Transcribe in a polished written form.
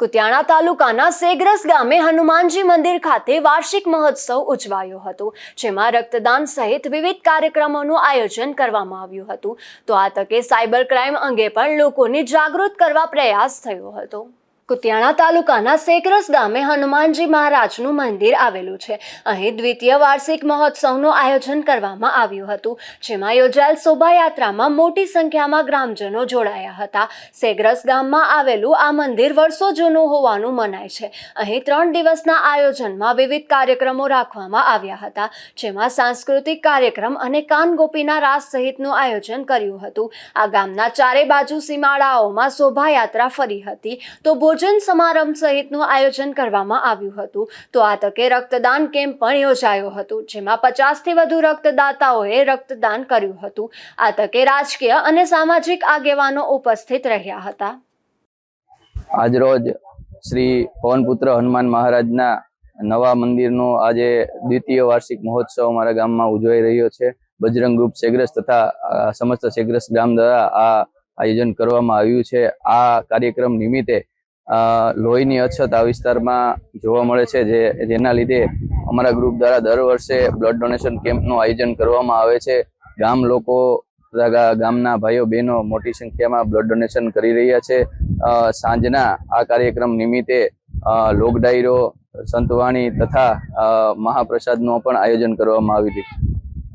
કુતિયાણા તાલુકાના સેગ્રસ ગામે હનુમાનજી મંદિર ખાતે વાર્ષિક મહોત્સવ ઉજવાયો હતો, જેમાં રક્તદાન સહિત વિવિધ કાર્યક્રમોનું આયોજન કરવામાં આવ્યું હતું। તો આ તકે સાયબર ક્રાઇમ અંગે પણ લોકોને જાગૃત કરવા પ્રયાસ થયો હતો। કુતિયાણા તાલુકાના સેગ્રસ ગામે હનુમાનજી મહારાજનું મંદિર આવેલું છે। અહીં દ્વિતીય વાર્ષિક મહોત્સવનું આયોજન કરવામાં આવ્યું હતું, જેમાં યોજાયેલ શોભાયાત્રામાં મોટી સંખ્યામાં ગ્રામજનો જોડાયા હતા। સેગ્રસ ગામમાં આવેલું આ મંદિર વર્ષો જૂનું હોવાનું મનાય છે। અહીં 3 દિવસના આયોજનમાં વિવિધ કાર્યક્રમો રાખવામાં આવ્યા હતા, જેમાં સાંસ્કૃતિક કાર્યક્રમ અને કાનગોપીના રાસ સહિતનું આયોજન કર્યું હતું। આ ગામના ચારે બાજુ સીમાડાઓમાં શોભાયાત્રા ફરી હતી, તો ભોજન સમારંભ સહિતનું આયોજન કરવામાં આવ્યું હતું। તો આ તકે રક્તદાન કેમ્પ પણ યોજાયો હતો, જેમાં 50થી વધુ રક્તદાતાઓએ રક્તદાન કર્યું હતું। આ તકે રાજકીય અને સામાજિક આગેવાનો ઉપસ્થિત રહ્યા હતા। આજરોજ શ્રી પવનપુત્ર હનુમાન મહારાજના નવા મંદિરનો આજે દ્વિતીય વાર્ષિક મહોત્સવ અમારા ગામમાં ઉજવાઈ રહ્યો છે। બજરંગ ગ્રુપ સેગ્રસ તથા સમસ્ત સેગ્રસ ગામ દ્વારા આ આયોજન કરવામાં આવ્યું છે। આ કાર્યક્રમ નિમિત્તે લોહીની અછત આ વિસ્તારમાં જોવા મળે છે, જેના લીધે અમારા ગ્રુપ દ્વારા દર વર્ષે બ્લડ ડોનેશન કેમ્પનું આયોજન કરવામાં આવે છે। ગામ લોકો ગામના ભાઈઓ બહેનો મોટી સંખ્યામાં બ્લડ ડોનેશન કરી રહ્યા છે। સાંજના આ કાર્યક્રમ નિમિત્તે લોક ડાયરો, સંતવાણી તથા મહાપ્રસાદનું પણ આયોજન કરવામાં આવ્યું છે।